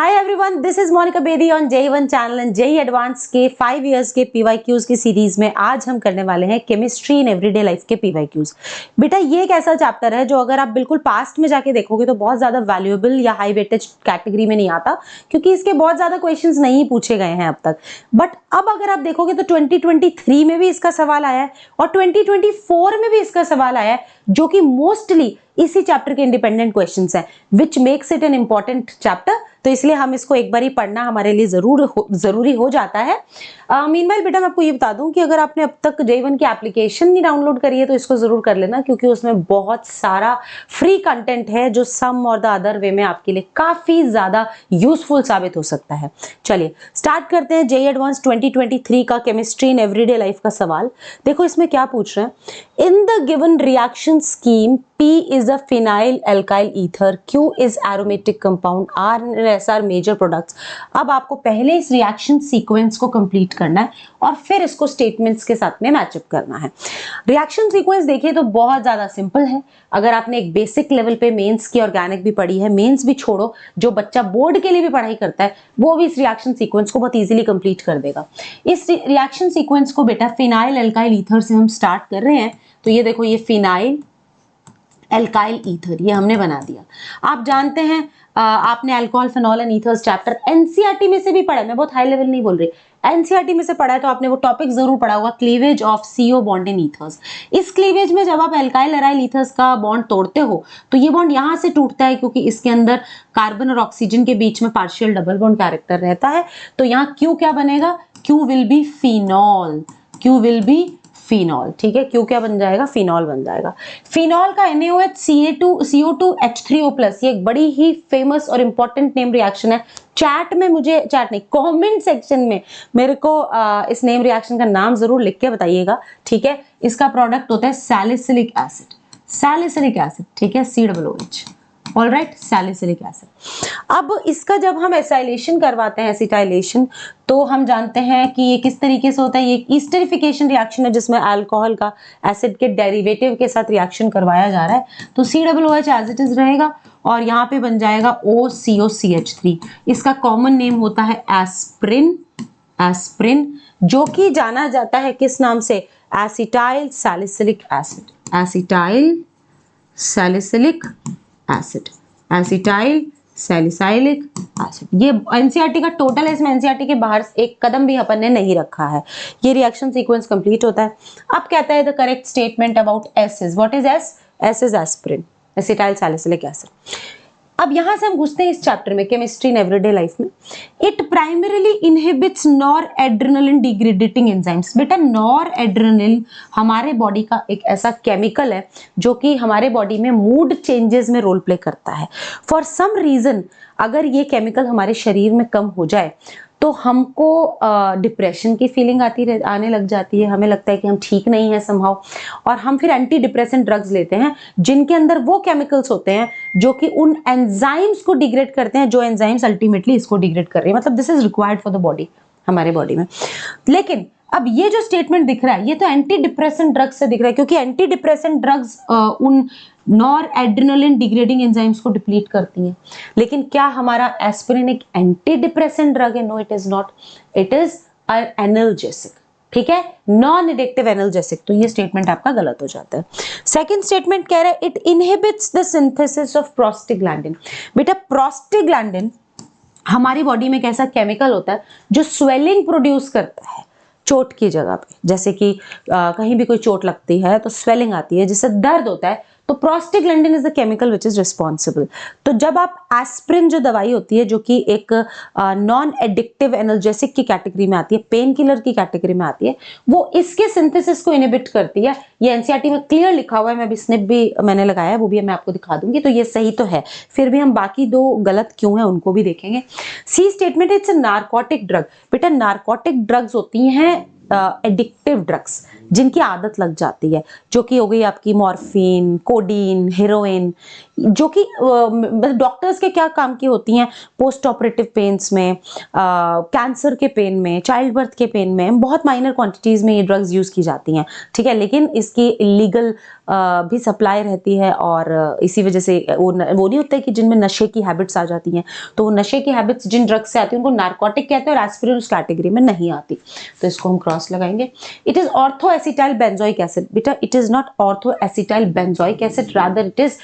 Hi everyone, this is Monika Bedi on JEE1 channel and JEE advance के 5 years के PYQs की series में आज हम करने वाले हैं केमिस्ट्री इन एवरीडे लाइफ के PYQs। बेटा ये एक ऐसा चैप्टर है जो अगर आप बिल्कुल पास्ट में जाके देखोगे तो बहुत ज्यादा वैल्यूएबल या हाई वेटेज कैटेगरी में नहीं आता, क्योंकि इसके बहुत ज्यादा क्वेश्चंस नहीं पूछे गए हैं अब तक। बट अब अगर आप देखोगे तो 2023 में भी इसका सवाल आया है और 2024 में भी इसका सवाल आया है, जो कि मोस्टली इसी चैप्टर के इंडिपेंडेंट क्वेश्चंस हैं, which makes it an important chapter. तो इसलिए हम इसको एक बार ही पढ़ना हमारे लिए जरूरी हो जाता है। मीनवाइल बेटा मैं आपको ये बता दूं कि अगर आपने अब तक JEE1 की एप्लीकेशन नहीं डाउनलोड करी है तो इसको जरूर कर लेना, क्योंकि उसमें बहुत सारा फ्री कंटेंट है जो सम और द अदर वे में आपके लिए काफी ज्यादा यूजफुल साबित हो सकता है। चलिए स्टार्ट करते हैं JEE एडवांस 2023 का केमिस्ट्री इन एवरीडे लाइफ का सवाल। देखो इसमें क्या पूछ रहे हैं। In the given reaction scheme P is a phenyl alkyl ether, Q is aromatic compound, R and S are major products। अब आपको पहले इस रिएक्शन सीक्वेंस को कंप्लीट करना है और फिर इसको स्टेटमेंट्स के साथ में मैचअप करना है। रिएक्शन सीक्वेंस देखिए तो बहुत ज्यादा सिंपल है। अगर आपने एक बेसिक लेवल पे मेंस की ऑर्गेनिक भी पढ़ी है, मेंस भी छोड़ो, जो बच्चा बोर्ड के लिए भी पढ़ाई करता है वो भी इस रिएक्शन सीक्वेंस को बहुत इजीली कंप्लीट कर देगा। इस रिएक्शन सीक्वेंस को बेटा फिनाइल अल्काइल ईथर से हम स्टार्ट कर रहे हैं। तो ये देखो, ये फिनाइल एल्काइल ईथर ये हमने बना दिया। आप जानते हैं आपने alcohol phenol and ethers chapter NCERT में से भी पढ़ा है, मैं बहुत हाई लेवल नहीं बोल रही, एनसीईआरटी में से पढ़ा है तो आपने वो टॉपिक जरूर पढ़ा होगा, cleavage of CO bond in ethers. इस क्लीवेज में जब आप एल्काइल अराइल ईथर्स का बॉन्ड तोड़ते हो तो ये बॉन्ड यहां से टूटता है, क्योंकि इसके अंदर कार्बन और ऑक्सीजन के बीच में पार्शियल डबल बॉन्ड कैरेक्टर रहता है। तो यहाँ Q क्या बनेगा? Q will be phenol, Q will be phenol. ठीक है, क्यों क्या बन जाएगा? फिनॉल बन जाएगा। फिनॉल का NaOH CO2H3O+, ये एक बड़ी ही फेमस और इंपॉर्टेंट नेम रिएक्शन है। चैट में मुझे, चैट नहीं, कमेंट सेक्शन में मेरे को इस नेम रिएक्शन का नाम जरूर लिख के बताइएगा। ठीक है, इसका प्रोडक्ट होता है सैलिसिलिक एसिड, सैलिसिलिक एसिड। ठीक है, COOH। Alright, salicylic acid. अब इसका जब हम एसाइलेशन करवाते हैं, एसिटाइलेशन, तो हम जानते हैं कि ये किस तरीके से होता है। ये ईस्टरिफिकेशन रिएक्शन है जिसमें अल्कोहल का एसिड के डेरिवेटिव के साथ रिएक्शन करवाया जा रहा है। तो COOH एज इट इज रहेगा और यहाँ पे बन जाएगा OCOCH3। इसका कॉमन नेम होता है एस्प्रिन, एस्प्रिन, जो कि जाना जाता है किस नाम से? Acetyl salicylic acid, acetyl salicylic acid, acetyl salicylic acid. ये एनसीईआरटी का टोटल है, इसमें एनसीईआरटी के बाहर एक कदम भी अपन ने नहीं रखा है। ये रिएक्शन सीक्वेंस कंप्लीट होता है। अब कहता है the correct statement about S is, what is S? S is aspirin, acetylsalicylic acid. अब यहां से हम घुसते हैं इस चैप्टर में, केमिस्ट्री इन एवरीडे लाइफ में। It primarily inhibits noradrenaline degradating enzymes. बेटा नॉर एड्रेनलिन हमारे बॉडी का एक ऐसा केमिकल है जो कि हमारे बॉडी में मूड चेंजेस में रोल प्ले करता है। फॉर सम रीजन अगर ये केमिकल हमारे शरीर में कम हो जाए तो हमको डिप्रेशन की फीलिंग आने लग जाती है, हमें लगता है कि हम ठीक नहीं है समहाउ, और हम फिर एंटी डिप्रेसेंट ड्रग्स लेते हैं जिनके अंदर वो केमिकल्स होते हैं जो कि उन एंजाइम्स को डिग्रेड करते हैं, जो एंजाइम्स अल्टीमेटली इसको डिग्रेड कर रहे हैं। मतलब this is required for the body, हमारे बॉडी में। लेकिन अब ये जो स्टेटमेंट दिख रहा है ये तो एंटी डिप्रेसेंट ड्रग्स से दिख रहा है, क्योंकि एंटी डिप्रेसेंट ड्रग्स उन नॉर एड्रेनलिन डिग्रेडिंग एंजाइम्स को डिप्लीट करती हैं। लेकिन क्या हमारा एस्पिरिन एक एंटी डिप्रेसेंट ड्रग है? No it is not, it is analgesic. ठीक है, नॉन एडिक्टिव एनाल्जेसिक। तो ये स्टेटमेंट आपका गलत हो जाता है। सेकंड स्टेटमेंट कह रहा है it inhibits the synthesis of prostaglandin. बेटा प्रोस्टाग्लैंडिन हमारी बॉडी में एक ऐसा केमिकल होता है जो स्वेलिंग प्रोड्यूस करता है चोट की जगह पे। जैसे कि कहीं भी कोई चोट लगती है तो स्वेलिंग आती है, जिससे दर्द होता है, तो prostaglandin is the chemical which is responsible. तो जब आप एस्पिरिन जो दवाई होती है, जो कि एक नॉन एडिक्टिव एनाल्जेसिक की कैटेगरी में आती है, पेन किलर की कैटेगरी में आती है, वो इसके सिंथेसिस को इनहिबिट करती है। ये एनसीईआरटी में क्लियर लिखा हुआ है, मैं भी स्निप भी मैंने लगाया है, वो भी मैं आपको दिखा दूंगी। तो ये सही तो है, फिर भी हम बाकी दो गलत क्यों है उनको भी देखेंगे। C statement, it's a narcotic drug. बेटा नारकोटिक ड्रग्स होती हैं एडिक्टिव ड्रग्स जिनकी आदत लग जाती है, जो कि हो गई आपकी मॉर्फिन, कोडीन, हेरोइन, जो कि डॉक्टर्स के क्या काम की होती हैं, पोस्ट ऑपरेटिव पेन्स में, कैंसर के पेन में, चाइल्ड बर्थ के पेन में, बहुत माइनर क्वांटिटीज में ये ड्रग्स यूज की जाती हैं, ठीक है। लेकिन इसकी इलीगल भी सप्लाई रहती है और इसी वजह से वो नहीं होता है कि जिनमें नशे की हैबिट्स आ जाती हैं, तो वो नशे की हैबिट्स जिन ड्रग्स से आती हैं उनको नार्कोटिक कहते हैं और एस्पिरिन उस कैटेगरी में नहीं आती, तो इसको हम क्रॉस लगाएंगे। It is ortho acetyl benzoic acid, बेटा it is not ortho acetyl benzoic acid, rather it is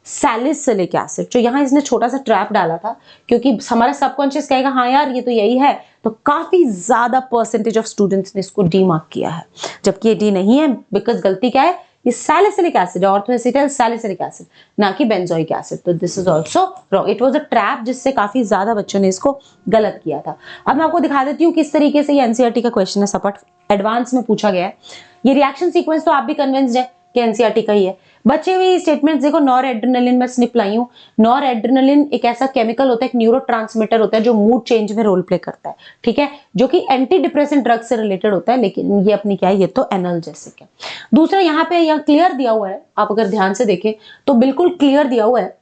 salicylic acid. जो यहाँ इसने छोटा सा ट्रैप डाला था, क्योंकि हमारा सबकॉन्शियस कहेगा हाँ यार ये तो यही है, तो काफी ज्यादा परसेंटेज ऑफ स्टूडेंट्स ने इसको डी मार्क किया है, जबकि ये डी नहीं है, बिकॉज गलती क्या है, ये सैलिसिलिक एसिड है, ऑर्थोएसिटाइल सैलिसिलिक एसिड, ना कि बेंजोइक एसिड, तो this is also wrong. It was a trap जिससे काफी ज्यादा बच्चों ने इसको गलत किया था। अब मैं आपको दिखा देती हूँ किस तरीके से ये एनसीईआरटी का क्वेश्चन है, सपाट एडवांस में पूछा गया है। ये रिएक्शन सीक्वेंस तो आप भी कन्विंस्ड है कि एनसीईआरटी का ही है। बचे हुए स्टेटमेंट्स देखो, नॉर एड्रेनलिन में स्निप लाई हूं। नॉर एड्रेनलिन एक ऐसा केमिकल होता है, एक न्यूरोट्रांसमीटर होता है जो मूड चेंज में रोल प्ले करता है, ठीक है, जो कि एंटी डिप्रेसेंट ड्रग से रिलेटेड होता है, लेकिन ये अपनी क्या है, ये तो एनाल्जेसिक है। दूसरा यहाँ पे यहाँ क्लियर दिया हुआ है, आप अगर ध्यान से देखें तो बिल्कुल क्लियर दिया हुआ है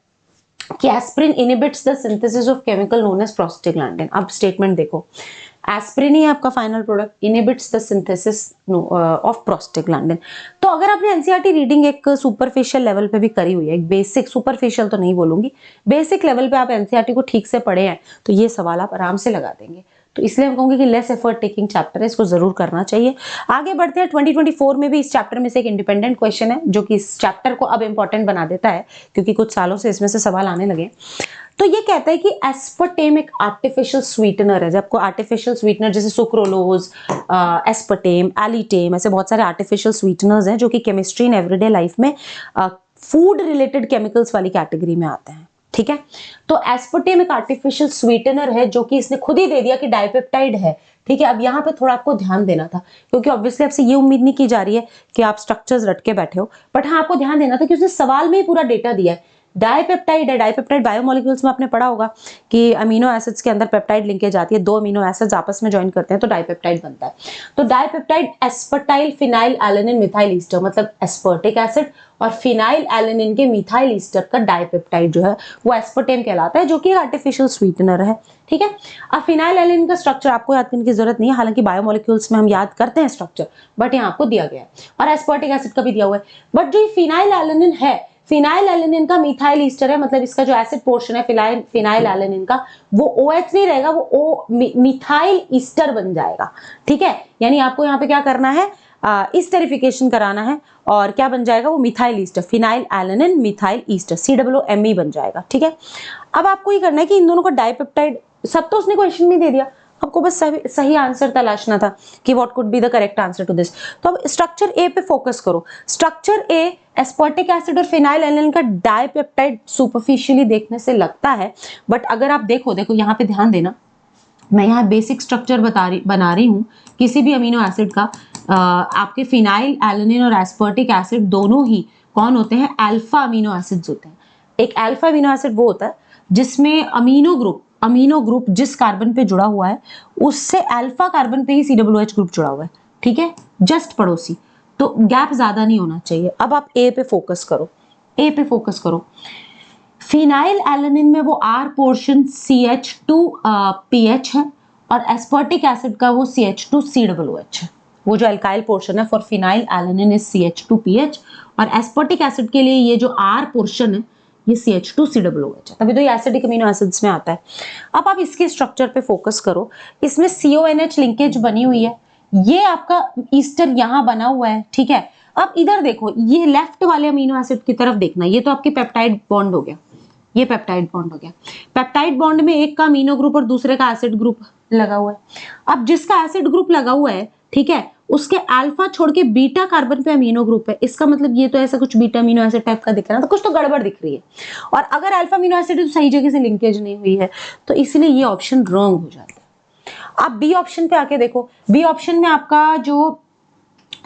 कि aspirin inhibits the synthesis of chemical known as prostaglandin. अब स्टेटमेंट देखो, एस्पिरिन ही आपका final product, inhibits the synthesis of prostaglandin. तो अगर आपने एनसीईआरटी रीडिंग एक सुपरफिशियल लेवल पे भी करी हुई है, एक बेसिक, सुपरफिशियल तो नहीं बोलूंगी, बेसिक लेवल पे आप एनसीईआरटी को ठीक से पढ़े हैं, तो ये सवाल आप आराम से लगा देंगे। तो इसलिए मैं कहूंगी कि लेस एफर्ट टेकिंग चैप्टर है, इसको जरूर करना चाहिए। आगे बढ़ते हैं, 2024 में भी इस चैप्टर में से एक इंडिपेंडेंट क्वेश्चन है जो कि इस चैप्टर को अब इंपॉर्टेंट बना देता है, क्योंकि कुछ सालों से इसमें से सवाल आने लगे। तो ये कहता है कि एस्पर्टेम एक आर्टिफिशियल स्वीटनर है। जब को आर्टिफिशियल स्वीटनर जैसे सुक्रोलोज, एस्पर्टेम, एलिटेम, ऐसे बहुत सारे आर्टिफिशियल स्वीटनर्स हैं जो कि केमिस्ट्री इन एवरीडे लाइफ में फूड रिलेटेड केमिकल्स वाली कैटेगरी में आते हैं, ठीक है। तो एस्पर्टेम एक आर्टिफिशियल स्वीटनर है जो कि इसने खुद ही दे दिया कि डाइपेप्टाइड है, ठीक है। अब यहाँ पे थोड़ा आपको ध्यान देना था, क्योंकि ऑब्वियसली आपसे ये उम्मीद नहीं की जा रही है कि आप स्ट्रक्चर्स रट के बैठे हो, बट हाँ आपको ध्यान देना था कि उसने सवाल में ही पूरा डेटा दिया है। डाइपेप्टाइड है, डाइपेप्टाइड बायोमोलिक्यूल्स में आपने पढ़ा होगा कि अमीनो एसिड्स के अंदर पेप्टाइड लिंकेज आती है, दो अमीनो एसिड्स आपस में ज्वाइन करते हैं तो डाइपेप्टाइड बनता है। तो dipeptide aspartyl phenylalanine methyl ester, मतलब एस्पर्टिक एसिड और फिनाइल एलेनिन के मिथाइल ईस्टर का डाइपेप्टाइड जो है वो एस्पर्टेम कहलाता है, जो कि आर्टिफिशियल स्वीटनर है, ठीक है। अब फिनाइल एलेनिन का स्ट्रक्चर आपको याद करने की जरूरत नहीं है, हालांकि बायोमोलिक्यूल्स में हम याद करते हैं स्ट्रक्चर, बट यहाँ आपको दिया गया है, और एस्पर्टिक एसिड का भी दिया हुआ है। बट जो फिनाइल एलेनिन है, फिनाइल एलेनिन का मिथाइल ईस्टर है, मतलब इसका जो एसिड पोर्शन है फिनाइल एलेनिन का, वो OH नहीं रहेगा, वो मिथाइल ईस्टर बन जाएगा, ठीक है। यानी आपको यहाँ पे क्या करना है, ईस्टरिफिकेशन कराना है, और क्या बन जाएगा वो methyl Easter, phenyl alanine methyl Easter, COOMe बन जाएगा, ठीक है। अब आपको ये करना है कि इन दोनों का डाइपेप्टाइड, सब तो उसने क्वेश्चन में दे दिया, आपको बस सही आंसर तलाशना था कि what could be the correct answer to this. तो अब स्ट्रक्चर ए पे फोकस करो। स्ट्रक्चर ए एस्पर्टिक एसिड और फिनाइल एलेनिन का डाइपेप्टाइड सुपरफिशियली देखने से लगता है, बट अगर आप देखो यहाँ पे ध्यान देना, मैं यहाँ बेसिक स्ट्रक्चर बना रही हूँ किसी भी अमीनो एसिड का। आपके फिनाइल एलेनिन और एस्पर्टिक एसिड दोनों ही कौन होते हैं, अल्फा अमीनो एसिड्स होते हैं। एक अल्फा अमीनो एसिड वो होता है जिसमें अमीनो ग्रुप जिस कार्बन पे जुड़ा हुआ है उससे अल्फा कार्बन पे ही COOH ग्रुप जुड़ा हुआ है, ठीक है, जस्ट पड़ोसी, तो गैप ज्यादा नहीं होना चाहिए। अब आप ए पे फोकस करो, फिनाइल एलेनिन में वो R पोर्शन CH2PH है और एस्पर्टिक एसिड का वो CH2COOH है। वो जो अल्काइल पोर्शन है for phenyl alanine is CH2PH, और एस्पर्टिक एसिड के लिए ये जो R पोर्शन है ये CH2COOH है, तभी तो ये एसिडिक अमीनो एसिड्स में आता है। अब आप इसके स्ट्रक्चर पे फोकस करो, इसमें CONH लिंकेज बनी हुई है, ये आपका ईस्टर यहाँ बना हुआ है, ठीक है। अब इधर देखो, ये लेफ्ट वाले अमीनो एसिड की तरफ देखना, ये तो आपकी पेप्टाइड बॉन्ड हो गया, ये पेप्टाइड बॉन्ड हो गया। पेप्टाइड बॉन्ड में एक का अमीनो ग्रुप और दूसरे का एसिड ग्रुप लगा हुआ है। अब जिसका एसिड ग्रुप लगा हुआ है, ठीक है, उसके अल्फा छोड़ के बीटा कार्बन पे अमीनो ग्रुप है, इसका मतलब ये तो ऐसा कुछ बीटा अमीनो एसिड टाइप का दिख रहा है, तो कुछ तो गड़बड़ दिख रही है। और अगर अल्फा अमीनो एसिड तो सही जगह से लिंकेज नहीं हुई है, तो इसलिए ये ऑप्शन रॉन्ग हो जाता है। आप बी ऑप्शन पे आके देखो, बी ऑप्शन में आपका जो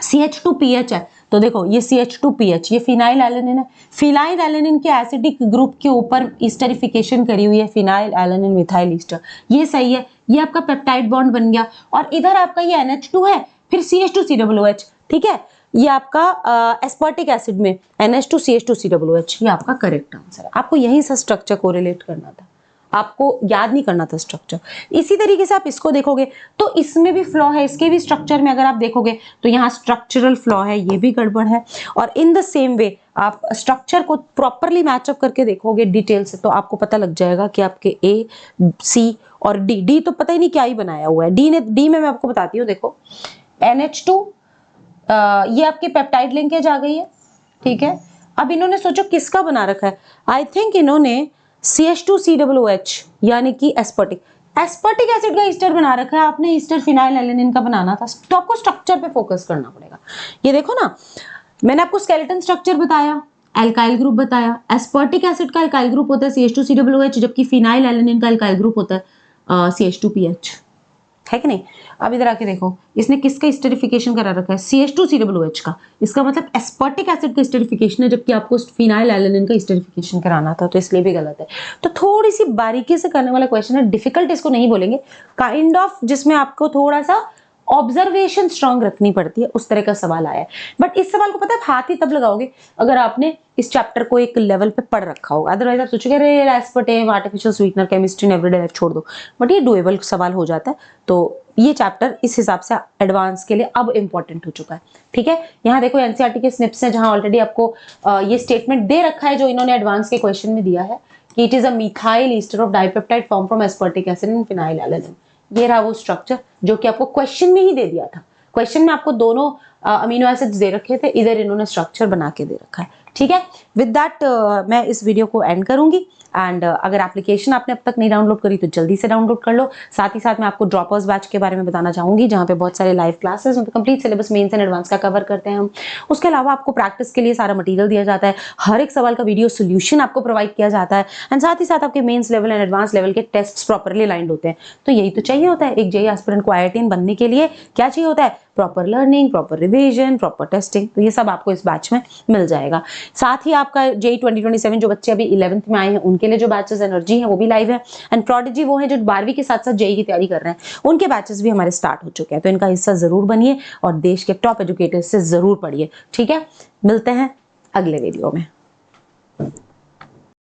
CH2PH है, तो देखो ये CH2PH, ये फिनाइल एलेनिन है, फिनाइल एलेनिन के एसिडिक ग्रुप के ऊपर ईस्टरिफिकेशन करी हुई है, फिनाइल एलेनिन मिथाइल ईस्टर, ये सही है, ये आपका पेप्टाइड बॉन्ड बन गया। और इधर आपका ये NH2 है, फिर CH2COOH, ठीक है, ये आपका एस्पर्टिक एसिड में NH2CH2COOH, ये आपका करेक्ट आंसर है। आपको यही सा स्ट्रक्चर कोरिलेट करना था, आपको याद नहीं करना था स्ट्रक्चर। इसी तरीके से आप इसको देखोगे तो इसमें भी फ्लॉ है, इसके भी स्ट्रक्चर में अगर आप देखोगे तो यहाँ स्ट्रक्चरल फ्लॉ है, ये भी गड़बड़ है। और इन द सेम वे आप स्ट्रक्चर को प्रॉपरली मैचअप करके देखोगे डिटेल से तो आपको पता लग जाएगा कि आपके ए, सी और डी तो पता ही नहीं क्या ही बनाया हुआ है। डी में मैं आपको बताती हूँ, देखो NH2, ये आपकी पेप्टाइड लिंकेज आ गई है, ठीक है। अब इन्होंने सोचो किसका बना रखा है, आई थिंक इन्होंने CH2COOH यानी कि एस्पर्टिक एसिड का ईस्टर बना रखा है। आपने ईस्टर फिनाइल एलेनिन का बनाना था, तो आपको स्ट्रक्चर पे फोकस करना पड़ेगा। ये देखो ना, मैंने आपको स्केलेटन स्ट्रक्चर बताया, एल्काइल ग्रुप बताया, एस्पर्टिक एसिड का एल्काइल ग्रुप होता है CH2COOH, जबकि फिनाइल एलेनिन का एल्काइल ग्रुप होता है CH2PH, है कि नहीं। अब इधर आके देखो, इसने किसका स्टेरिफिकेशन करा रखा है, CH2COOH का, इसका मतलब एस्पर्टिक एसिड का स्टेरिफिकेशन है, जबकि आपको फिनाइल एलेनिन का स्टेरिफिकेशन कराना था, तो इसलिए भी गलत है। तो थोड़ी सी बारीकी से करने वाला क्वेश्चन है, डिफिकल्ट इसको नहीं बोलेंगे, काइंड ऑफ जिसमें आपको थोड़ा सा ऑब्जर्वेशन स्ट्रांग रखनी पड़ती है, उस तरह का सवाल आया है। बट इस सवाल को पता है हाथ ही तब लगाओगे अगर आपने इस चैप्टर को एक लेवल पे पढ़ रखा होगा, अदरवाइज आप सोचोगे अरे aspartame, artificial sweetener, chemistry in everyday life छोड़ दो। बट ये डुएबल सवाल हो जाता है, तो ये चैप्टर इस हिसाब से एडवांस के लिए अब इंपॉर्टेंट हो चुका है, ठीक है। यहाँ देखो एनसीईआरटी के स्निप्स है, जहां ऑलरेडी आपको ये स्टेटमेंट दे रखा है जो इन्होंने एडवांस के क्वेश्चन में दिया है कि it is a methyl ester of dipeptide form from एस्पर्टिक acid and phenyl alanine. ये रहा वो स्ट्रक्चर जो कि आपको क्वेश्चन में ही दे दिया था। क्वेश्चन में आपको दोनों अमीनो एसिड्स दे रखे थे, इधर इन्होंने स्ट्रक्चर बना के दे रखा है, ठीक है। विद दैट मैं इस वीडियो को एंड करूंगी। एंड अगर एप्लीकेशन आपने अब तक नहीं डाउनलोड करी तो जल्दी से डाउनलोड कर लो। साथ ही साथ मैं आपको ड्रॉपर्स बैच के बारे में बताना चाहूंगी, जहां पे बहुत सारे लाइव क्लासेस, उन पे complete syllabus mains and advance का कवर करते हैं हम। उसके अलावा आपको प्रैक्टिस के लिए सारा मटेरियल दिया जाता है, हर एक सवाल का वीडियो सोल्यूशन आपको प्रोवाइड किया जाता है, एंड साथ ही साथ आपके mains level and advance level के टेस्ट प्रॉपरली लाइंड होते हैं। तो यही तो चाहिए होता है एक जेईई एस्पिरेंट को IITian बनने के लिए। क्या चाहिए होता है? Proper learning, proper revision, proper testing. तो ये सब आपको इस बैच में मिल जाएगा। साथ ही आपका जेईई 2027 जो बच्चे अभी 11th में आए हैं उनके लिए जो बैचेस एनर्जी है वो भी लाइव है, एंड प्रोडिजी वो है जो 12वीं के साथ साथ जेईई की तैयारी कर रहे हैं, उनके बैचेस भी हमारे स्टार्ट हो चुके हैं। तो इनका हिस्सा जरूर बनिए और देश के टॉप एजुकेटर्स से जरूर पढ़िए, ठीक है। मिलते हैं अगले वीडियो में।